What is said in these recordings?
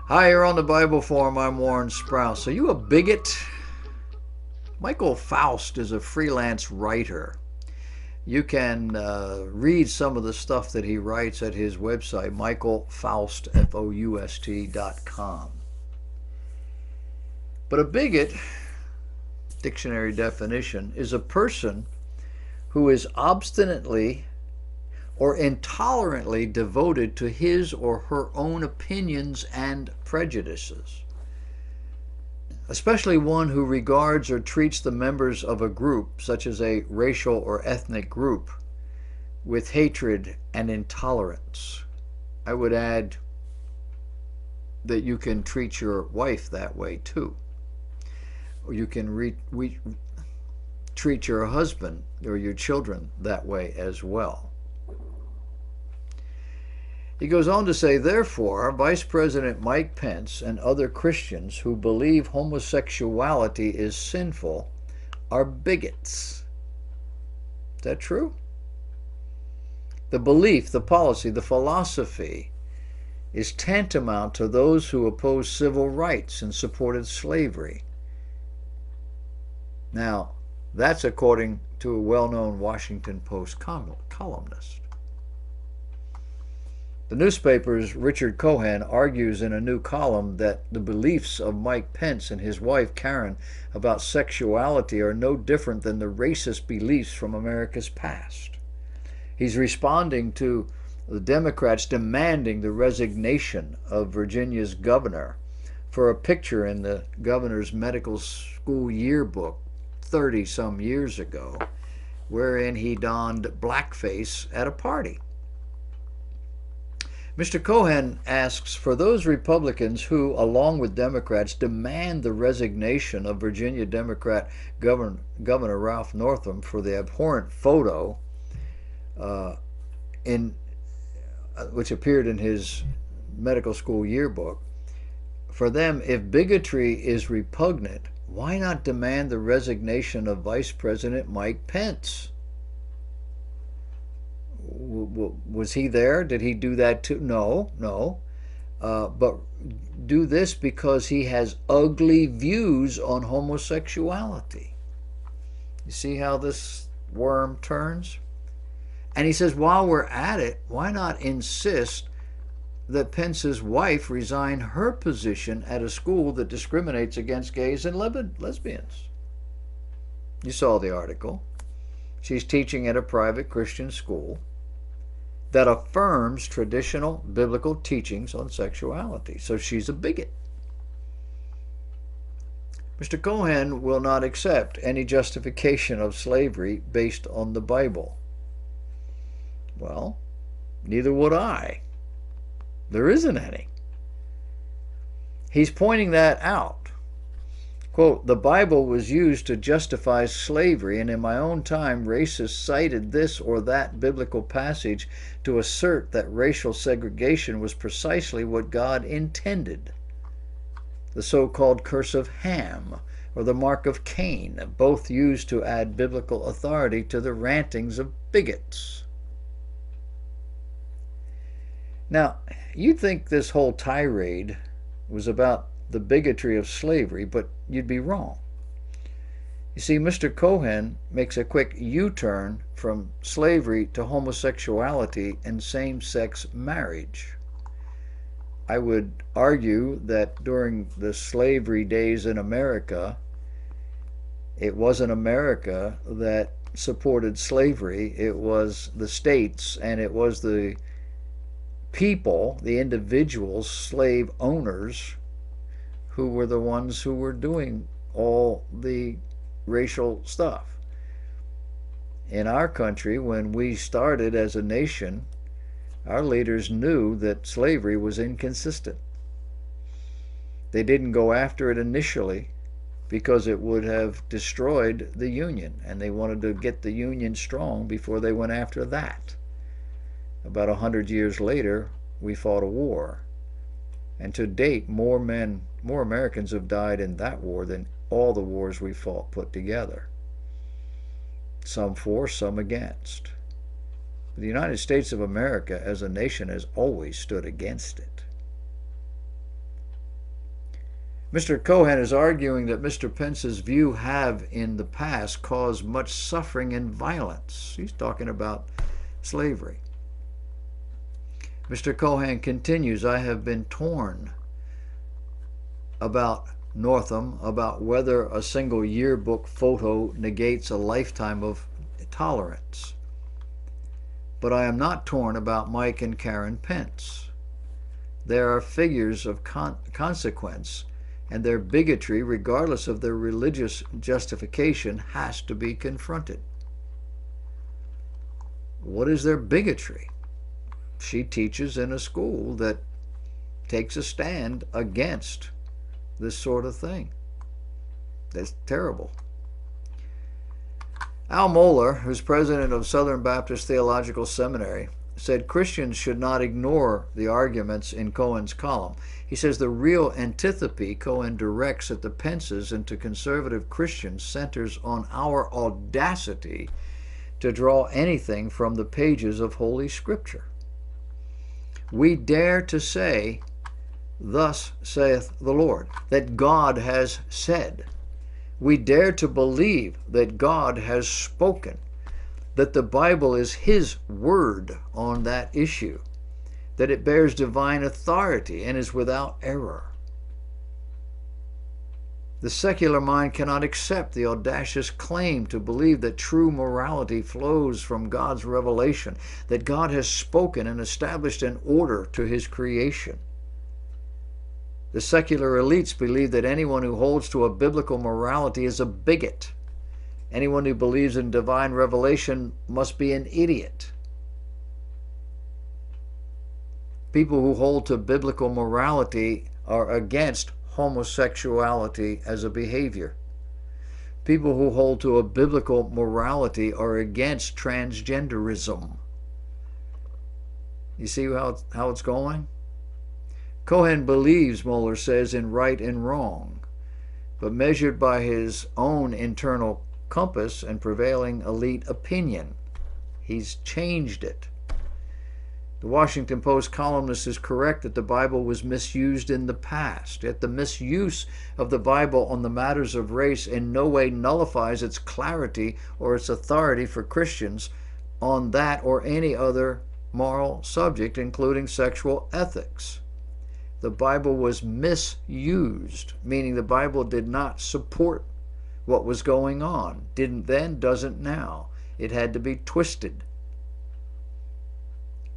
Hi, you're on the Bible Forum. I'm Warren Sprouse. Are you a bigot? Michael Faust is a freelance writer. You can read some of the stuff that he writes at his website, michaelfaust.com. But a bigot, dictionary definition, is a person who is obstinately or intolerantly devoted to his or her own opinions and prejudices, especially one who regards or treats the members of a group, such as a racial or ethnic group, with hatred and intolerance. I would add that you can treat your wife that way too. Or you can treat your husband or your children that way as well. He goes on to say, therefore, Vice President Mike Pence and other Christians who believe homosexuality is sinful are bigots. Is that true? The belief, the policy, the philosophy is tantamount to those who oppose civil rights and supported slavery. Now, that's according to a well-known Washington Post columnist. The newspaper's Richard Cohen argues in a new column that the beliefs of Mike Pence and his wife Karen about sexuality are no different than the racist beliefs from America's past. He's responding to the Democrats demanding the resignation of Virginia's governor for a picture in the governor's medical school yearbook 30-some years ago, wherein he donned blackface at a party. Mr. Cohen asks, for those Republicans who, along with Democrats, demand the resignation of Virginia Democrat Governor Ralph Northam for the abhorrent photo which appeared in his medical school yearbook, for them, if bigotry is repugnant, why not demand the resignation of Vice President Mike Pence? Was he there? Did he do that too? No. But do this because he has ugly views on homosexuality. You see how this worm turns? And he says, while we're at it, why not insist that Pence's wife resign her position at a school that discriminates against gays and lesbians? You saw the article. She's teaching at a private Christian school that affirms traditional biblical teachings on sexuality. So she's a bigot. Mr. Cohen will not accept any justification of slavery based on the Bible. Well, neither would I. There isn't any. He's pointing that out. Quote, the Bible was used to justify slavery, and in my own time, racists cited this or that biblical passage to assert that racial segregation was precisely what God intended. The so-called curse of Ham, or the mark of Cain, both used to add biblical authority to the rantings of bigots. Now, you'd think this whole tirade was about the bigotry of slavery, but you'd be wrong. You see, Mr. Cohen makes a quick U-turn from slavery to homosexuality and same-sex marriage. I would argue that during the slavery days in America, it wasn't America that supported slavery. It was the states, and it was the people, the individuals, slave owners, who were the ones who were doing all the racial stuff. In our country, when we started as a nation, our leaders knew that slavery was inconsistent. They didn't go after it initially because it would have destroyed the Union, and they wanted to get the Union strong before they went after that. About 100 years later, we fought a war. And to date, more Americans have died in that war than all the wars we fought put together. Some for, some against. The United States of America as a nation has always stood against it. Mr. Cohen is arguing that Mr. Pence's view have in the past caused much suffering and violence. He's talking about slavery. Mr. Cohen continues, I have been torn about Northam, about whether a single yearbook photo negates a lifetime of tolerance. But I am not torn about Mike and Karen Pence. There are figures of consequence, and their bigotry, regardless of their religious justification, has to be confronted. What is their bigotry? She teaches in a school that takes a stand against this sort of thing. That's terrible. Al Mohler, who's president of Southern Baptist Theological Seminary, said Christians should not ignore the arguments in Cohen's column. He says the real antipathy Cohen directs at the Pences and to conservative Christians centers on our audacity to draw anything from the pages of Holy Scripture. We dare to say, thus saith the Lord, that God has said. We dare to believe that God has spoken, that the Bible is His word on that issue, that it bears divine authority and is without error. The secular mind cannot accept the audacious claim to believe that true morality flows from God's revelation, that God has spoken and established an order to His creation. The secular elites believe that anyone who holds to a biblical morality is a bigot. Anyone who believes in divine revelation must be an idiot. People who hold to biblical morality are against homosexuality as a behavior. People who hold to a biblical morality are against transgenderism. You see how it's going? Cohen believes, Mohler says, in right and wrong, but measured by his own internal compass and prevailing elite opinion, he's changed it. The Washington Post columnist is correct that the Bible was misused in the past, yet the misuse of the Bible on the matters of race in no way nullifies its clarity or its authority for Christians on that or any other moral subject, including sexual ethics. The Bible was misused, meaning the Bible did not support what was going on. Didn't then, doesn't now. It had to be twisted.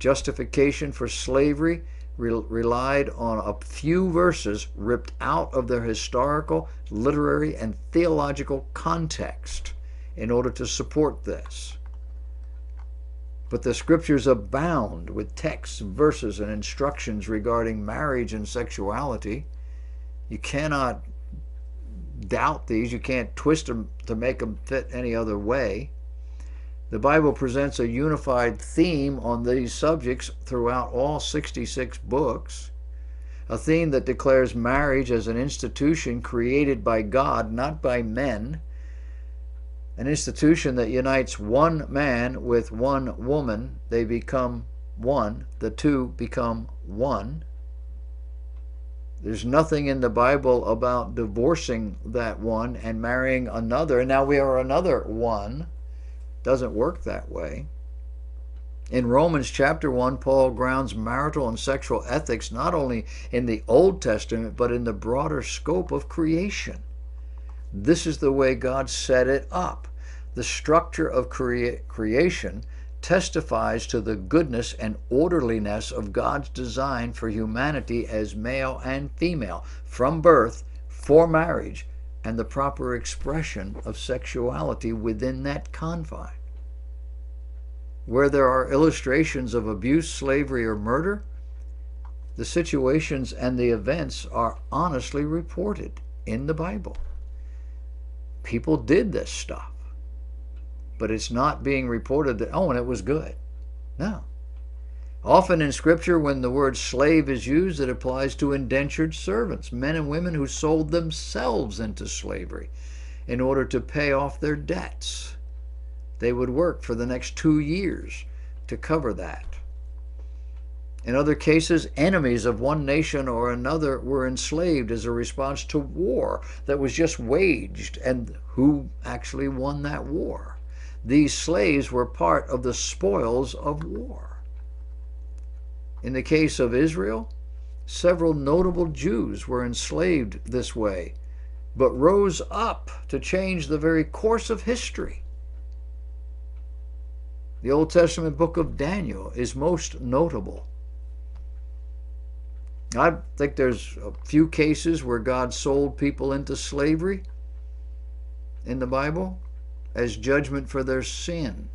Justification for slavery relied on a few verses ripped out of their historical, literary, and theological context in order to support this. But the scriptures abound with texts, verses, and instructions regarding marriage and sexuality. You cannot doubt these. You can't twist them to make them fit any other way. The Bible presents a unified theme on these subjects throughout all 66 books, a theme that declares marriage as an institution created by God, not by men, an institution that unites one man with one woman. They become one. The two become one. There's nothing in the Bible about divorcing that one and marrying another, and now we are another one. Doesn't work that way. In Romans chapter 1, Paul grounds marital and sexual ethics not only in the Old Testament, but in the broader scope of creation. This is the way God set it up. The structure of creation testifies to the goodness and orderliness of God's design for humanity as male and female, from birth, for marriage, and the proper expression of sexuality within that confine. Where there are illustrations of abuse, slavery, or murder, the situations and the events are honestly reported in the Bible. People did this stuff, but it's not being reported that, oh, and it was good. No. Often in Scripture, when the word slave is used, it applies to indentured servants, men and women who sold themselves into slavery in order to pay off their debts. They would work for the next 2 years to cover that. In other cases, enemies of one nation or another were enslaved as a response to war that was just waged. And who actually won that war? These slaves were part of the spoils of war. In the case of Israel, several notable Jews were enslaved this way, but rose up to change the very course of history. The Old Testament book of Daniel is most notable. I think there's a few cases where God sold people into slavery in the Bible as judgment for their sin.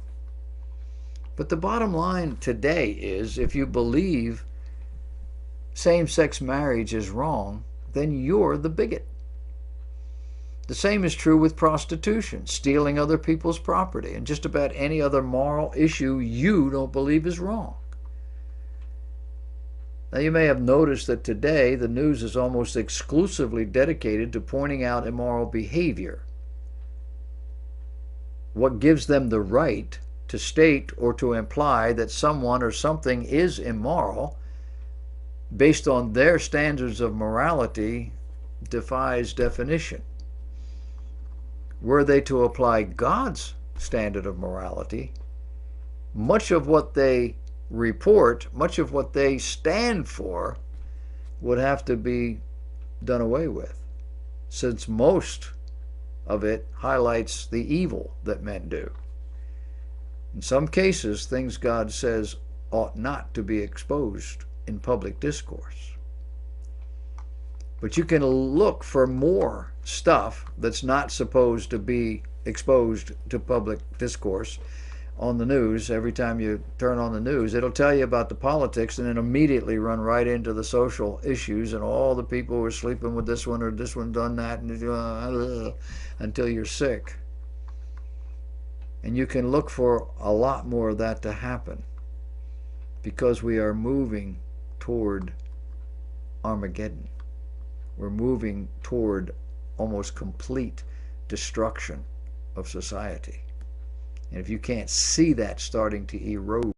But the bottom line today is, if you believe same-sex marriage is wrong, then you're the bigot. The same is true with prostitution, stealing other people's property, and just about any other moral issue you don't believe is wrong. Now, you may have noticed that today the news is almost exclusively dedicated to pointing out immoral behavior. What gives them the right to state or to imply that someone or something is immoral based on their standards of morality defies definition. Were they to apply God's standard of morality, much of what they report, much of what they stand for, would have to be done away with, since most of it highlights the evil that men do. In some cases, things God says ought not to be exposed in public discourse. But you can look for more stuff that's not supposed to be exposed to public discourse on the news. Every time you turn on the news, it'll tell you about the politics and then immediately run right into the social issues and all the people who are sleeping with this one or this one done that, and until you're sick. And you can look for a lot more of that to happen because we are moving toward Armageddon. We're moving toward almost complete destruction of society. And if you can't see that starting to erode